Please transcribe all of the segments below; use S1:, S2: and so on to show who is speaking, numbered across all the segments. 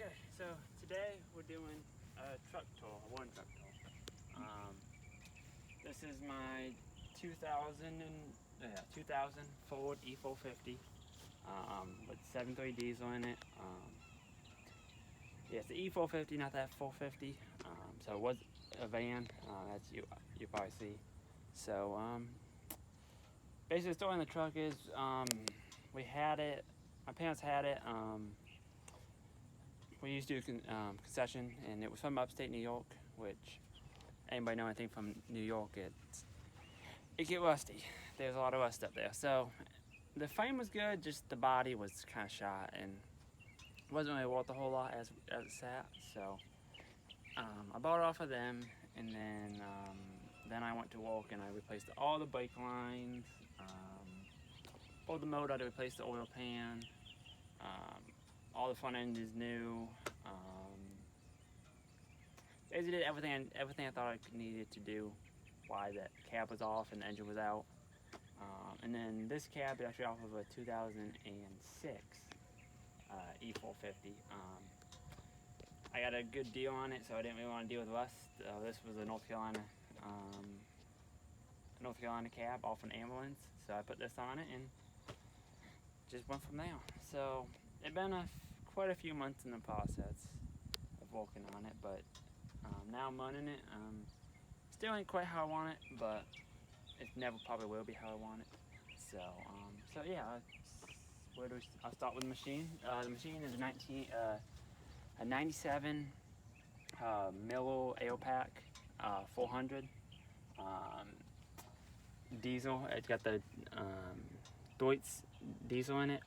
S1: Okay, so today we're doing a truck tour, a one truck tour. This is my 2000 Ford E450 with 7.3 diesel in it. Yeah, it's the E450, not that 450. So it was a van, as you probably see. So basically the story in the truck is we had it, my parents had it. We used to do concession, and it was from upstate New York, which anybody know anything from New York, it get rusty. There's a lot of rust up there. So the frame was good, just the body was kind of shot and wasn't really worth a whole lot as it sat. So I bought it off of them, and then I went to work and I replaced all the brake lines, pulled the motor to replace the oil pan. All the front end is new. Basically did everything I thought I needed to do while the cab was off and the engine was out. And then this cab is actually off of a 2006 E450. I got a good deal on it, so I didn't really want to deal with rust. This was a North Carolina cab off an ambulance, so I put this on it and just went from there. So it's been quite a few months in the process of working on it, but now I'm running it. Still ain't quite how I want it, but it never probably will be how I want it. So yeah, I'll start with the machine. The machine is a 97 Miller AOPAC 400 diesel. It's got the Deutz diesel in it.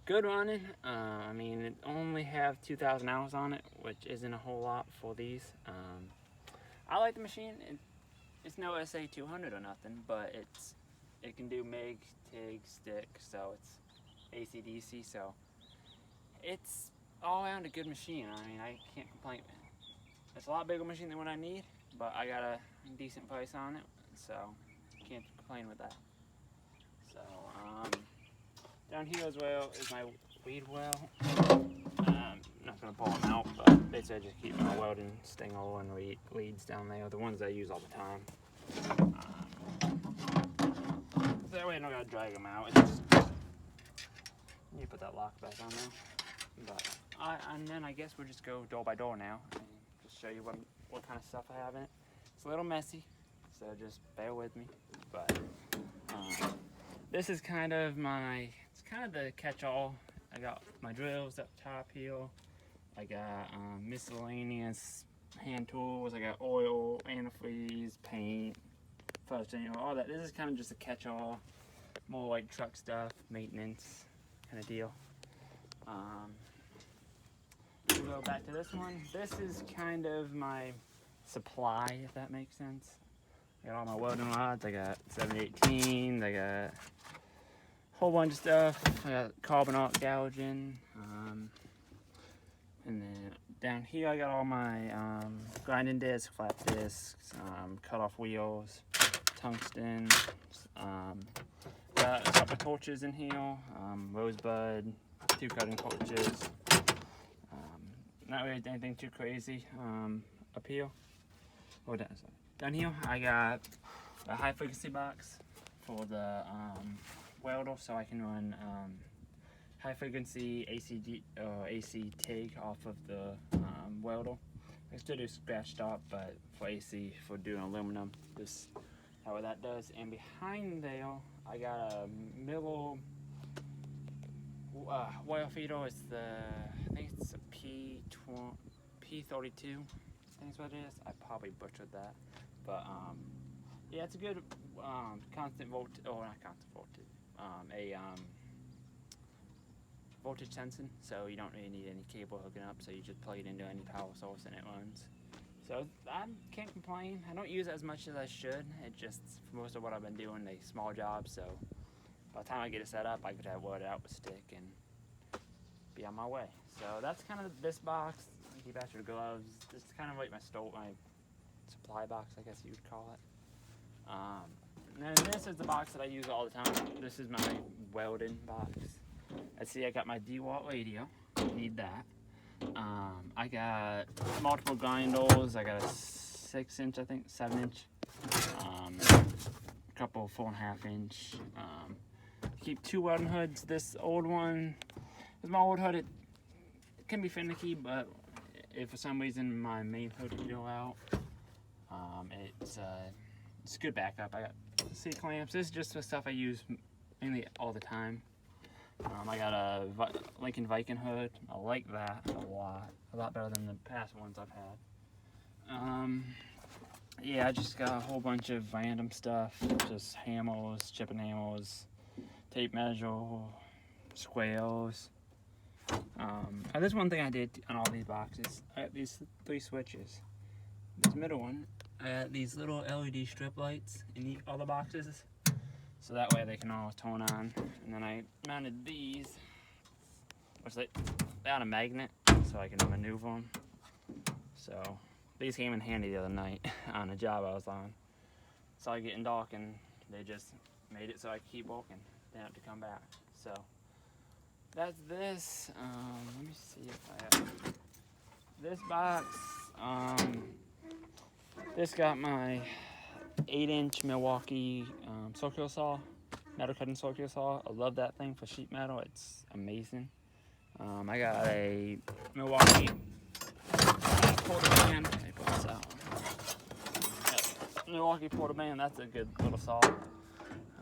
S1: Good running. I mean, it only have 2,000 hours on it, which isn't a whole lot for these. I like the machine. It's no SA200 or nothing, but it can do MIG, TIG, stick, so it's AC/DC, so it's all around a good machine. I mean, I can't complain. It's a lot bigger machine than what I need, but I got a decent price on it, so can't complain with that. So down here as well is my weed well. I'm not going to pull them out, but basically I just keep my welding stingel and leads down there, the ones I use all the time. So that way I don't got to drag them out. It's just, you put that lock back on there. But and then I guess we'll just go door by door now and just show you what kind of stuff I have in it. It's a little messy, so just bear with me. But this is kind of the catch-all. I got my drills up top here. I got miscellaneous hand tools. I got oil, antifreeze, paint, all that. This is kind of just a catch-all, more like truck stuff, maintenance kind of deal. We'll go back to this one. This is kind of my supply, if that makes sense. I got all my welding rods. I got 718s. I got a whole bunch of stuff. I got carbon arc gouging. And then down here I got all my grinding discs, flat discs, cut off wheels, tungsten. Got a couple of torches in here, rosebud, 2 cutting torches. Not really anything too crazy up here. Oh, down here I got a high frequency box for the welder, so I can run high frequency AC TIG off of the welder. I still do scratch stop, but for AC, for doing aluminum, this how that does. And behind there I got a Miller wire feeder. It's I think it's a P32. I think is what it is. I probably butchered that, but yeah, it's a good constant voltage, or not constant voltage, voltage sensing. So you don't really need any cable hooking up. So you just plug it into any power source and it runs. So I can't complain. I don't use it as much as I should. It just, for most of what I've been doing, a small job. So by the time I get it set up, I could have welded out with stick and be on my way. So that's kind of this box. I keep extra gloves. This is kind of like my supply box, I guess you would call it. And then this is the box that I use all the time. This is my welding box. Let's see, I got my DeWalt radio. Need that. I got multiple grinders. I got a 6-inch, I think, 7-inch, a couple 4.5-inch. Keep 2 welding hoods. This old one is my old hood. It can be finicky, but if for some reason my main hood would go out, it's good backup. I got C-clamps. This is just the stuff I use mainly all the time. I got a Lincoln Viking hood. I like that a lot better than the past ones I've had. Yeah, I just got a whole bunch of random stuff, just hammers, chipping hammers, tape measure, squares. There's one thing I did on all these boxes. I got these 3 switches. This middle one, I got these little LED strip lights in all the boxes, so that way they can all turn on. And then I mounted these, which they're on a magnet, so I can maneuver them. So these came in handy the other night on a job I was on. So I getting dark and they just made it so I could keep walking. Didn't have to come back. So that's this. Let me see if I have this box. This got my 8-inch Milwaukee circular saw, metal cutting circular saw. I love that thing for sheet metal. It's amazing. I got a Milwaukee porta band. Let me put this out. Milwaukee porta band. That's a good little saw.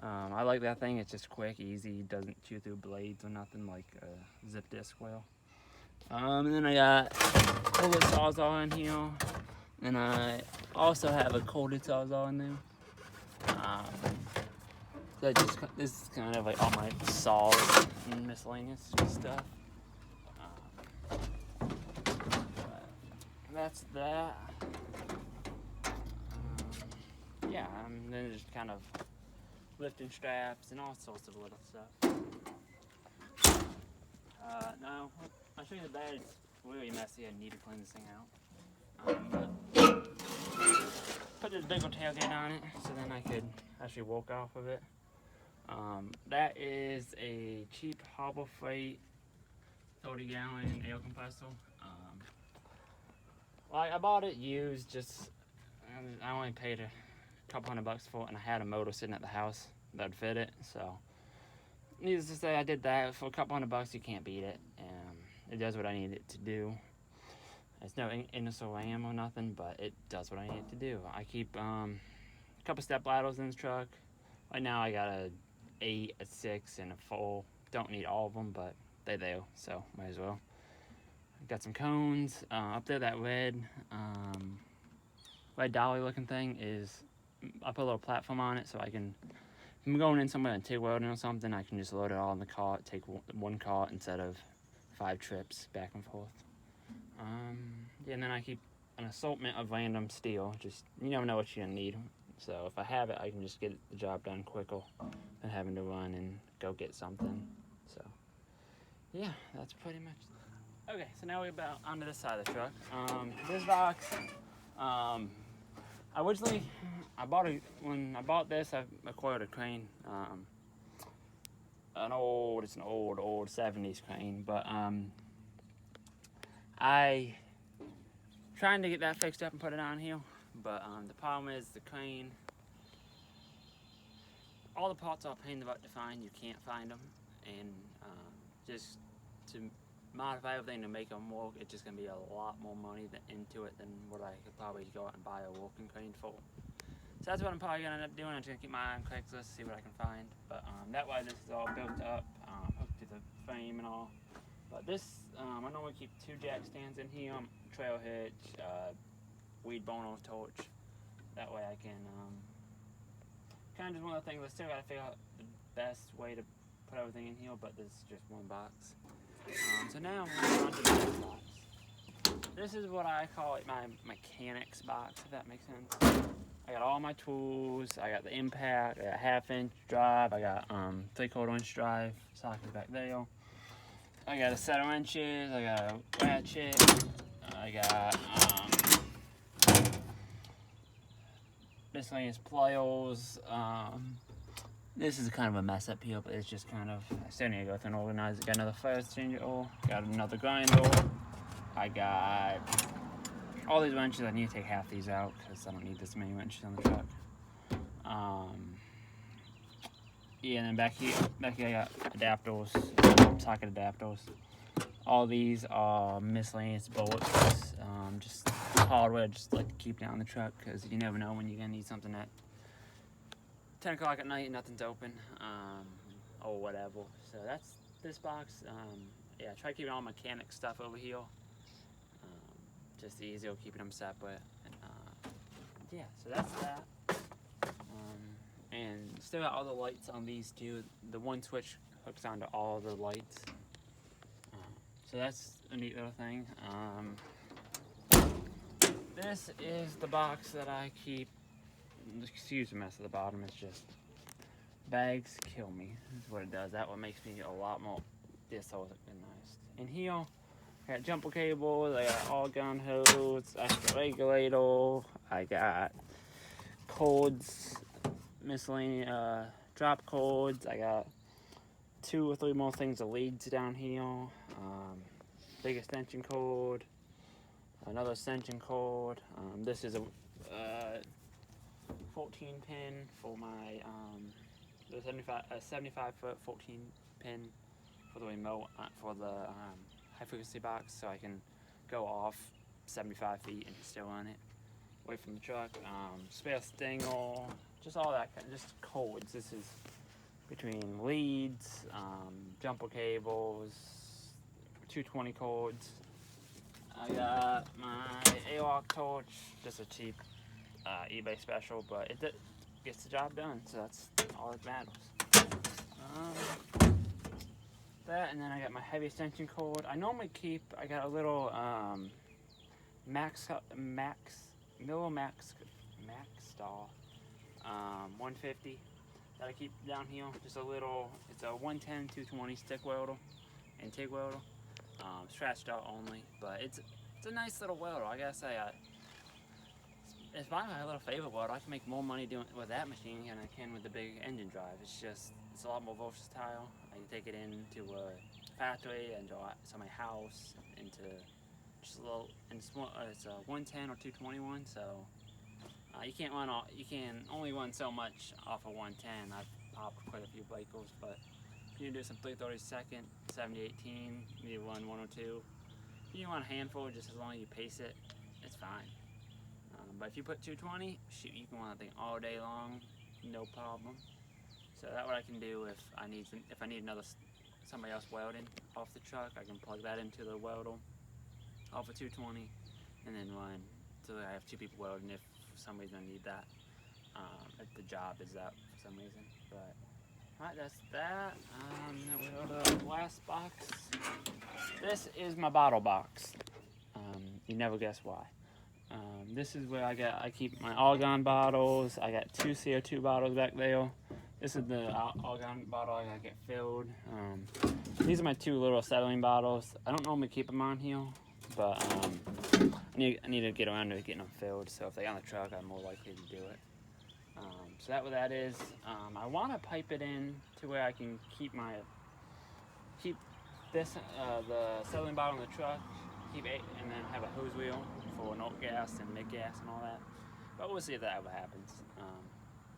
S1: I like that thing. It's just quick, easy. Doesn't chew through blades or nothing like a zip disc will. And then I got a little sawzall in here. And I also have a coated sawzall in there. So this is kind of like all my saws and miscellaneous stuff. That's that. Yeah, and then just kind of lifting straps and all sorts of little stuff. Now, I'll show you the bed. It's really messy. I need to clean this thing out. But put this big old tailgate on it so then I could actually walk off of it. That is a cheap Harbor Freight 30-gallon air compressor. I bought it used, just I only paid a couple $100 for it, and I had a motor sitting at the house that'd fit it. So needless to say, I did that for a couple $100. You can't beat it. It does what I need it to do. It's no initial RAM or nothing, but it does what I need it to do. I keep a couple step ladders in this truck. Right now I got a 8, a 6, and a 4. Don't need all of them, but they're there, so might as well. Got some cones up there. That red dolly looking thing is, I put a little platform on it so I can, if I'm going in somewhere and TIG welding or something, I can just load it all in the cart, take one cart instead of 5 trips back and forth. Yeah, and then I keep an assortment of random steel. Just, you never know what you're gonna need. So if I have it, I can just get the job done quicker than having to run and go get something. So yeah, that's pretty much. Okay, so now we're about onto this side of the truck. This box, originally, when I bought this, I acquired a crane. It's an old 70s crane, but I trying to get that fixed up and put it on here, but the problem is the crane, all the parts are a pain in the butt to find. You can't find them, and just to modify everything to make them work, it's just going to be a lot more money into it than what I could probably go out and buy a working crane for. So that's what I'm probably going to end up doing. I'm just going to keep my eye on Craigslist, see what I can find. But that way this is all built up, hooked to the frame and all. But this, I normally keep 2 jack stands in here, trail hitch, weed boner torch. That way I can, kind of just one of the things, I still got to figure out the best way to put everything in here, but this is just one box. So now we're on to the next box. This is what I call it, my mechanics box, if that makes sense. I got all my tools. I got the impact. I got 1/2-inch drive. I got 3/4-inch drive sockets back there. I got a set of wrenches. I got a ratchet. I got miscellaneous pliers. This is kind of a mess up here, but it's just kind of, I still need to go through and organize it. Got another fire extinguisher, got another grinder, I got all these wrenches. I need to take half these out because I don't need this many wrenches on the truck. Yeah, and then back here I got adapters, socket adapters. All these are miscellaneous bolts, just hardware, just like to keep down the truck because you never know when you're gonna need something at 10 o'clock at night and nothing's open, or whatever. So that's this box. Yeah, try keeping all mechanic stuff over here. Just easier keeping them separate. Yeah, so that's that. And still got all the lights on these two. The one switch hooks onto all the lights. So that's a neat little thing. This is the box that I keep. Excuse the mess at the bottom. It's just bags kill me. This is what it does. That one makes me a lot more disorganized. In here, I got jumper cables. I got all gun hose. Extra regulator. I got cords, miscellaneous drop cords. I got 2 or 3 more things of leads down here. Big extension cord. Another extension cord. This is a 14 pin for my 75 foot 14 pin for the remote for the high frequency box, so I can go off 75 feet and still on it, away from the truck. Spare stinger, just all that kind of, just cords. This is between leads, jumper cables, 220 cords. I got my AOC torch, just a cheap eBay special, but it gets the job done, so that's all that matters. That, and then I got my heavy extension cord. I normally keep, I got a little Max Star 150 that I keep down here. Just a little, it's a 110 220 stick welder and TIG welder. Scratched out only, but it's a nice little welder. I gotta say, it's my little favorite welder. I can make more money doing with that machine than I can with the big engine drive. It's a lot more versatile. I can take it into a factory and to my house, into just a little. And it's a 110 or 221, so you can only run so much off a 110. I've popped quite a few vehicles, but you can do some 332nd, 7018, you run 102. You want a handful, just as long as you pace it, it's fine. But if you put 220, shoot, you can run that thing all day long, no problem. So that's what I can do if I need somebody else welding off the truck. I can plug that into the welder off of 220, and then run so that I have 2 people welding if for some reason I need that. If the job is out for some reason, but. Alright, that's that. Then we go to the last box. This is my bottle box. You never guess why. This is where I keep my argon bottles. I got 2 CO2 bottles back there. This is the argon bottle I gotta get filled. These are my 2 little acetylene bottles. I don't normally keep them on here, but I need to get around to getting them filled. So if they're on the truck, I'm more likely to do it. So that's what that is. I want to pipe it in to where I can keep this the acetylene bottle in the truck, and then have a hose wheel for note gas and mid gas and all that. But we'll see if that ever happens.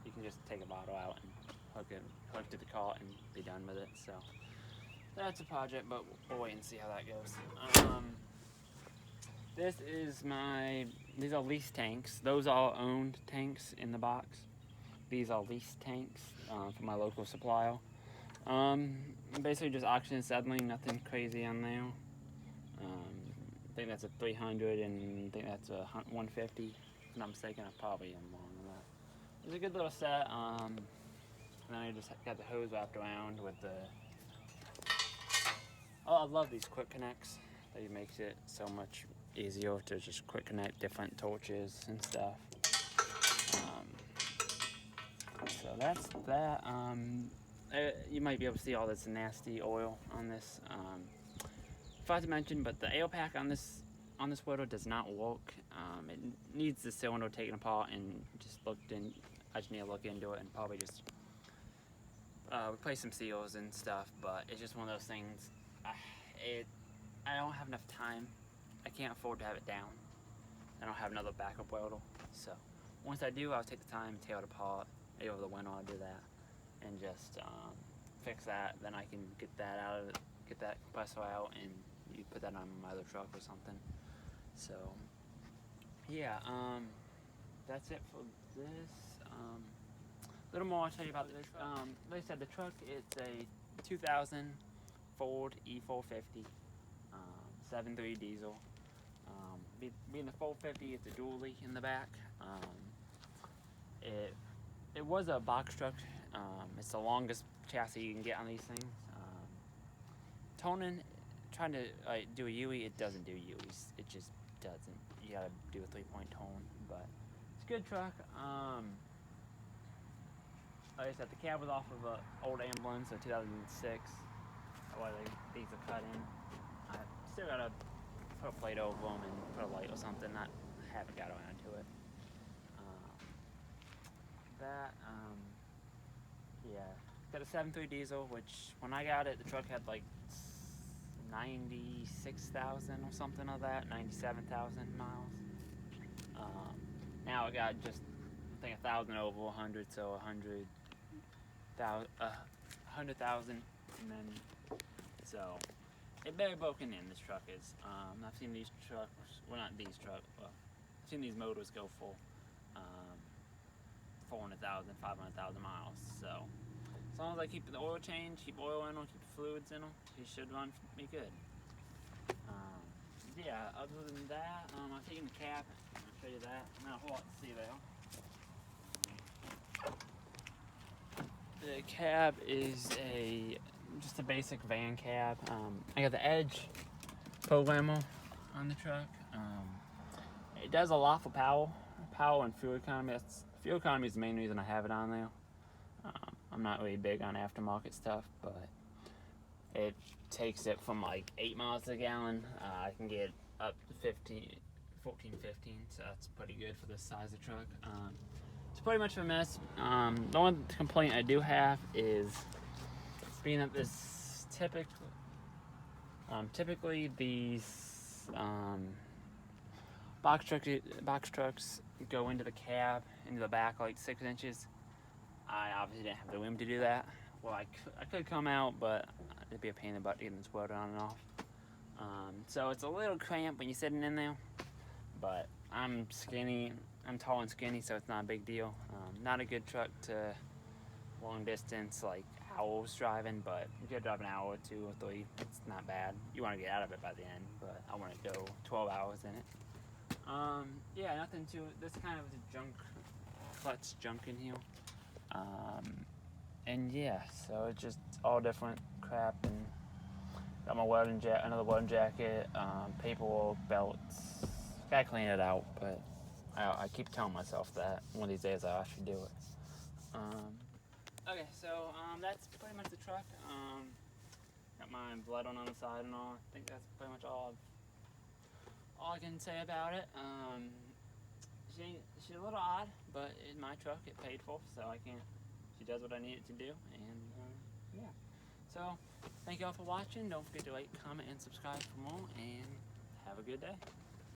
S1: You can just take a bottle out and hook it to the cart and be done with it. So that's a project, but we'll wait and see how that goes. These are lease tanks. Those are owned tanks in the box. These are lease tanks from my local supplier. Basically just oxygen acetylene, nothing crazy on there. I think that's a 300 and I think that's a 150. If I'm not mistaken, I probably am wrong on that. It's a good little set. And then I just got the hose wrapped around with the... Oh, I love these quick connects. That makes it so much easier to just quick connect different torches and stuff. So that's that. You might be able to see all this nasty oil on this. Forgot to mention, but the AO pack on this welder does not work. It needs the cylinder taken apart and I just need to look into it and probably just replace some seals and stuff. But it's just one of those things. I don't have enough time I can't afford to have it down. I don't have another backup welder. So once I do, I'll take the time and tear it apart. Maybe over the winter I'll do that and just fix that. Then I can get that out of it, get that compressor out, and you put that on my other truck or something. So yeah, that's it for this. A little more I'll tell you about this. Like I said, the truck is a 2000 Ford E450, 7.3 diesel. Being the 450, it's a dually in the back. It was a box truck. It's the longest chassis you can get on these things. Toning, trying to do a UE, it doesn't do U's. It just doesn't. You gotta do a 3-point tone, but it's a good truck. Like I said, the cab was off of an old ambulance, so 2006. Why these are cut in. I still gotta put a plate over them and put a light or something. I haven't got around to it. Yeah, got a 7.3 diesel, which when I got it, the truck had like 96,000 or something of that, 97,000 miles. Now it got just, I think 1,000 over 100, so 100,000, and then so it barely broken in. This truck is. I've seen these trucks, well not these trucks, well I've seen these motors go for 400,000, 500,000 miles. So as long as I keep the oil change, keep oil in them, keep the fluids in them, it should run me good. Yeah, other than that, I've taken the cab. I'll show you that. Not a whole lot to see there. The cab is just a basic van cab. I got the Edge programmer on the truck. It does a lot for power and fuel economy. Fuel economy is the main reason I have it on there. I'm not really big on aftermarket stuff, but it takes it from like 8 miles a gallon. I can get up to 14, 15, so that's pretty good for this size of truck. It's pretty much a mess. The one complaint I do have is being that this typically these box trucks go into the cab, into the back like 6 inches. I obviously didn't have the room to do that. Well, I could come out, but it'd be a pain in the butt to get this welder on and off. So it's a little cramped when you're sitting in there, but I'm tall and skinny, so it's not a big deal. Not a good truck to long distance, like hours driving, but if you drive an hour or 2 or 3, it's not bad. You want to get out of it by the end, but I want to go 12 hours in it. Yeah, nothing to it. This kind of junk, clutch junk in here. And yeah, so it's just all different crap, and got my another welding jacket, paperwork, belts. Gotta clean it out, but I keep telling myself that one of these days I should do it. Okay, so that's pretty much the truck. Got my blood on the side and all. I think that's pretty much all I can say about it. She's a little odd, but in my truck it paid for, so she does what I need it to do, and yeah. So thank you all for watching. Don't forget to like, comment, and subscribe for more, and have a good day.